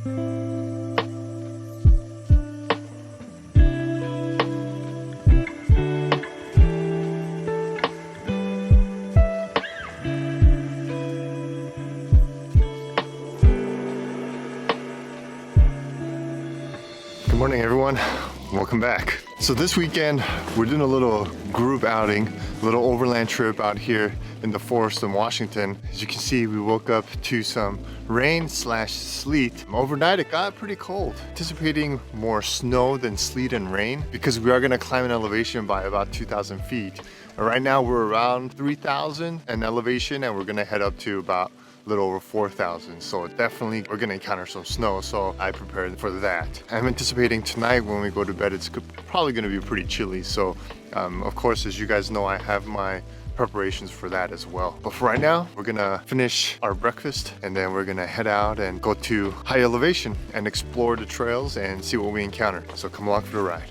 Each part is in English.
Good morning, everyone. Welcome back. So this weekend we're doing a little group outing, a little overland trip out here in the forest in Washington. As you can see, we woke up to some rain/sleet. Overnight it got pretty cold. Anticipating more snow than sleet and rain because we are going to climb an elevation by about 2,000 feet. Right now we're around 3,000 in elevation, and we're going to head up to about a little over 4,000. So definitely we're gonna encounter some snow, so I prepared for that. I'm anticipating tonight when we go to bed it's probably gonna be pretty chilly. So of course, as you guys know, I have my preparations for that as well. But for right now, we're gonna finish our breakfast and then we're gonna head out and go to high elevation and explore the trails and see what we encounter. So come along for the ride.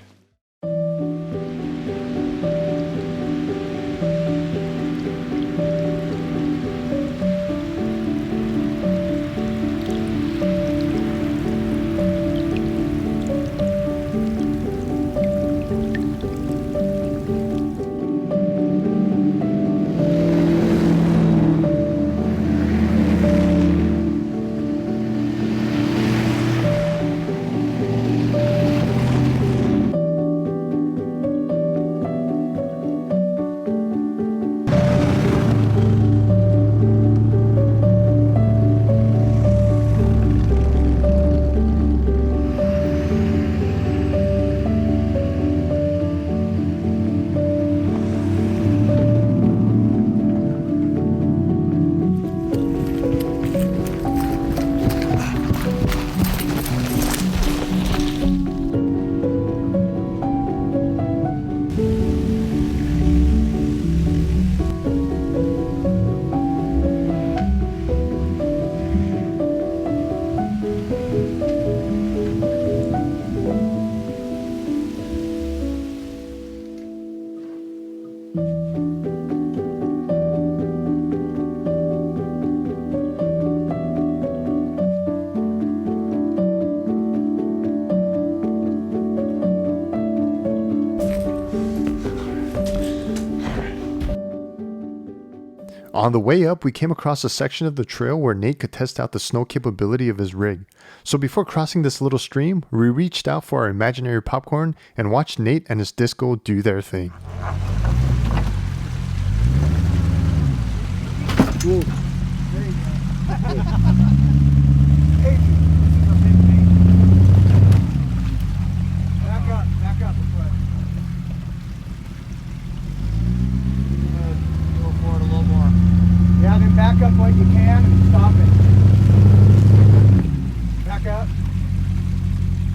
On the way up, we came across a section of the trail where Nate could test out the snow capability of his rig. So before crossing this little stream, we reached out for our imaginary popcorn and watched Nate and his disco do their thing. Whoa. There you go. Back up a foot. Go forward a little more. Yeah, then back up what you can and stop it. Back up.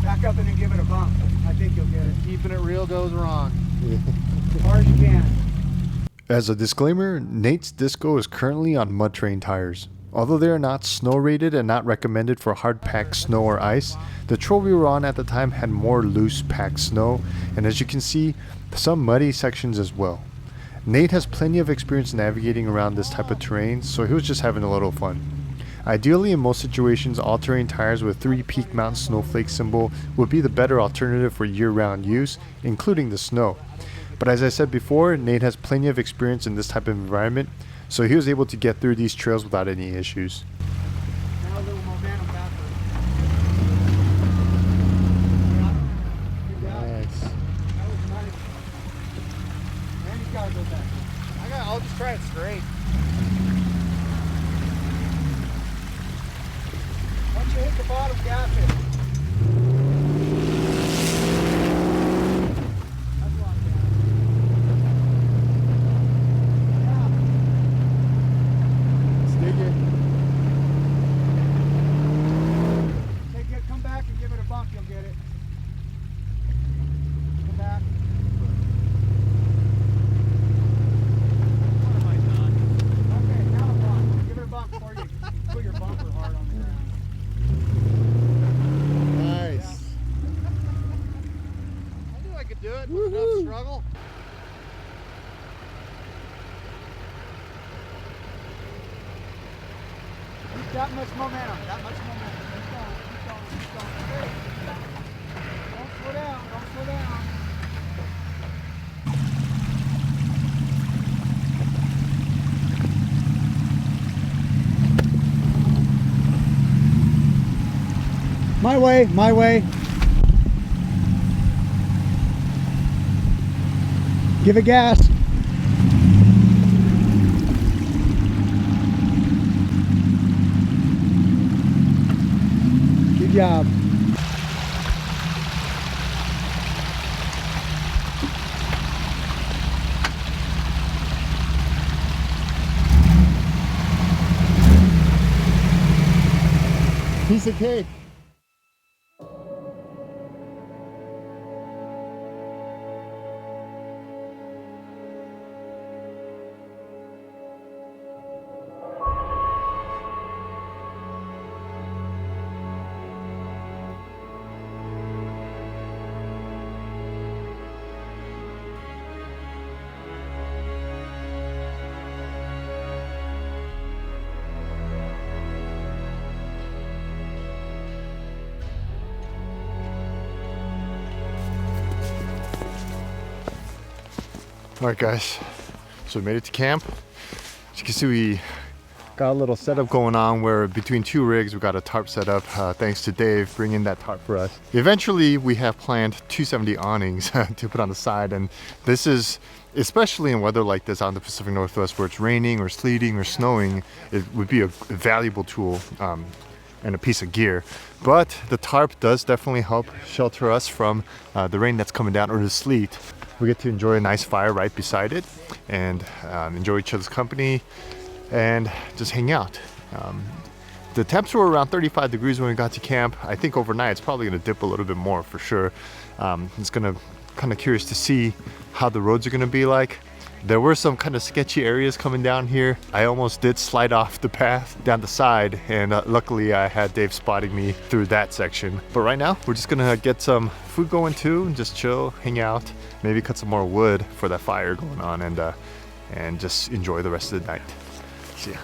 Back up and then give it a bump. I think you'll get it. Keeping it real goes wrong. As hard as you can. As a disclaimer, Nate's disco is currently on mud terrain tires. Although they are not snow rated and not recommended for hard packed snow or ice, the trail we were on at the time had more loose packed snow, and as you can see, some muddy sections as well. Nate has plenty of experience navigating around this type of terrain, so he was just having a little fun. Ideally, in most situations, all-terrain tires with 3 Peak Mountain Snowflake symbol would be the better alternative for year-round use, including the snow. But as I said before, Nate has plenty of experience in this type of environment, so he was able to get through these trails without any issues. Now a little momentum backwards. Nice. That was nice. And you gotta go back. I'll just try it straight. Once you hit the bottom, gap it. That's a lot of gas. Yeah. Stick it. Take it, come back and give it a bump, you'll get it. Come back. What have I done? Okay, now a bump. Give it a bump before you put your bumper hard on the ground. Nice. I knew I could do it with enough struggle. Keep that much momentum, Keep going, keep going. My way, my way. Give it gas. Good job. Piece of cake. All right, guys, so we made it to camp. As you can see, we got a little setup going on where between two rigs, we got a tarp set up, thanks to Dave bringing that tarp for us. Eventually, we have planned 270 awnings to put on the side, and this is, especially in weather like this out in the Pacific Northwest where it's raining or sleeting or snowing, it would be a valuable tool and a piece of gear. But the tarp does definitely help shelter us from the rain that's coming down or the sleet. We get to enjoy a nice fire right beside it and enjoy each other's company and just hang out. The temps were around 35 degrees when we got to camp. I think overnight it's probably gonna dip a little bit more for sure. It's kind of curious to see how the roads are gonna be like. There were some kind of sketchy areas coming down here. I almost did slide off the path down the side, and luckily I had Dave spotting me through that section. But right now, we're just gonna get some food going too, and just chill, hang out, maybe cut some more wood for that fire going on, and just enjoy the rest of the night. See ya.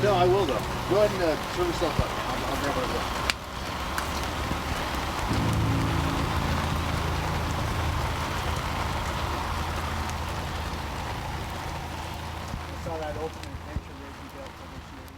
No, I will though. Go ahead and turn yourself up. I'll grab what I want. I saw that open adventure rig you built for this year.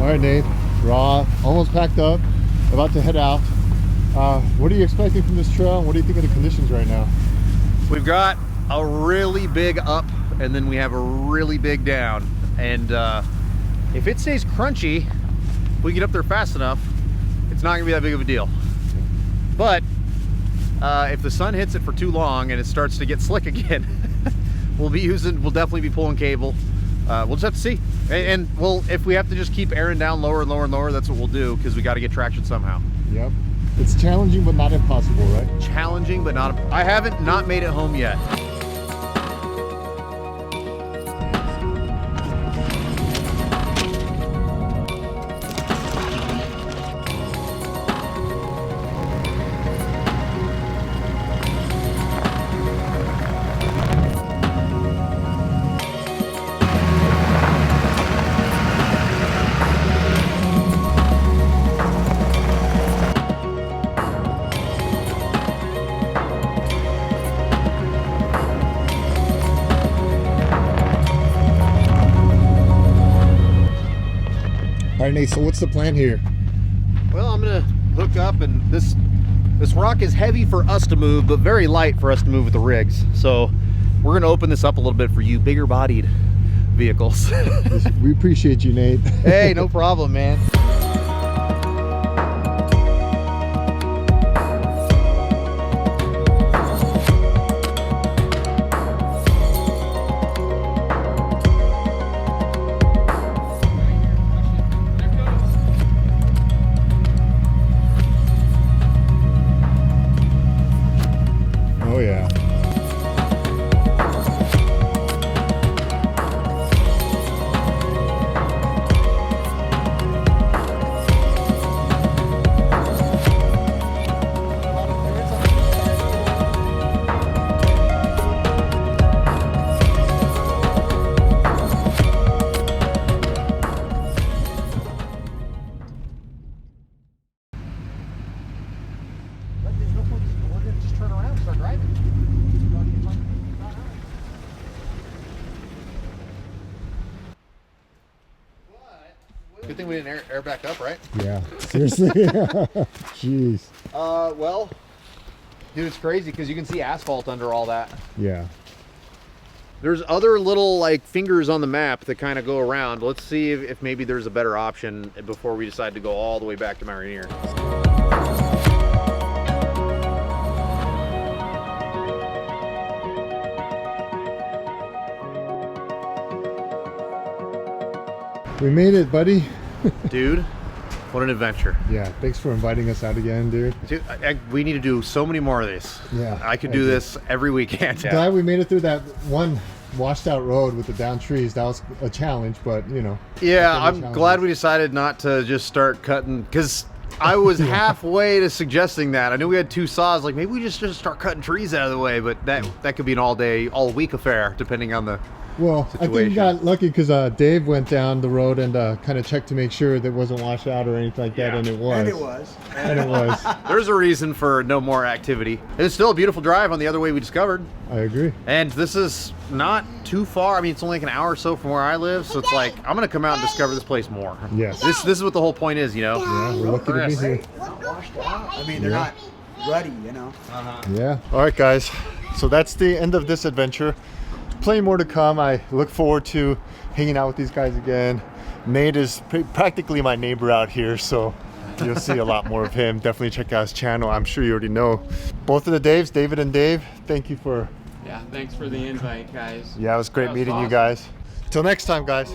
All right, Nate, we're all almost packed up, about to head out. What are you expecting from this trail? What do you think of the conditions right now? We've got a really big up and then we have a really big down. And if it stays crunchy, if we get up there fast enough, it's not gonna be that big of a deal. But if the sun hits it for too long and it starts to get slick again, we'll definitely be pulling cable. We'll just have to see. And if we have to just keep airing down lower and lower and lower, that's what we'll do, because we got to get traction somehow. Yep. It's challenging, but not impossible, right? Challenging, but not. I haven't not made it home yet. All right, Nate, so what's the plan here? Well, I'm gonna hook up, and this rock is heavy for us to move, but very light for us to move with the rigs. So we're gonna open this up a little bit for you bigger bodied vehicles. We appreciate you, Nate. Hey, no problem, man. Oh yeah. Just turn around and start driving. Good thing we didn't air back up, right? Yeah. Seriously. Jeez. Well, dude, it's crazy because you can see asphalt under all that. Yeah. There's other little like fingers on the map that kind of go around. Let's see if maybe there's a better option before we decide to go all the way back to Rainier. We made it, buddy. Dude, what an adventure. Yeah, thanks for inviting us out again, dude. Dude, we need to do so many more of these. Yeah, I could do this every weekend. Glad we made it through that one washed out road with the down trees. That was a challenge, but you know. Yeah, I'm glad we decided not to just start cutting, because I was halfway to suggesting that. I knew we had two saws, like maybe we just start cutting trees out of the way, but that could be an all week affair, depending on the Well, situation. I think we got lucky because Dave went down the road and kind of checked to make sure that it wasn't washed out or anything like that, and it was. And it was. And it was. There's a reason for no more activity. It's still a beautiful drive on the other way we discovered. I agree. And this is not too far. I mean, it's only like an hour or so from where I live, so it's like I'm gonna come out and discover this place more. Yes. This is what the whole point is, you know. Yeah, we're lucky to be here. Not washed out. I mean, they're not ruddy, you know. Yeah. All right, guys. So that's the end of this adventure. Plenty more to come. I look forward to hanging out with these guys again. Nate is practically my neighbor out here, so you'll see a lot more of him. Definitely check out his channel. I'm sure you already know. Both of the Daves, David and Dave, thank you for... Yeah, thanks for the invite, guys. Yeah, it was great meeting you guys. Till next time, guys.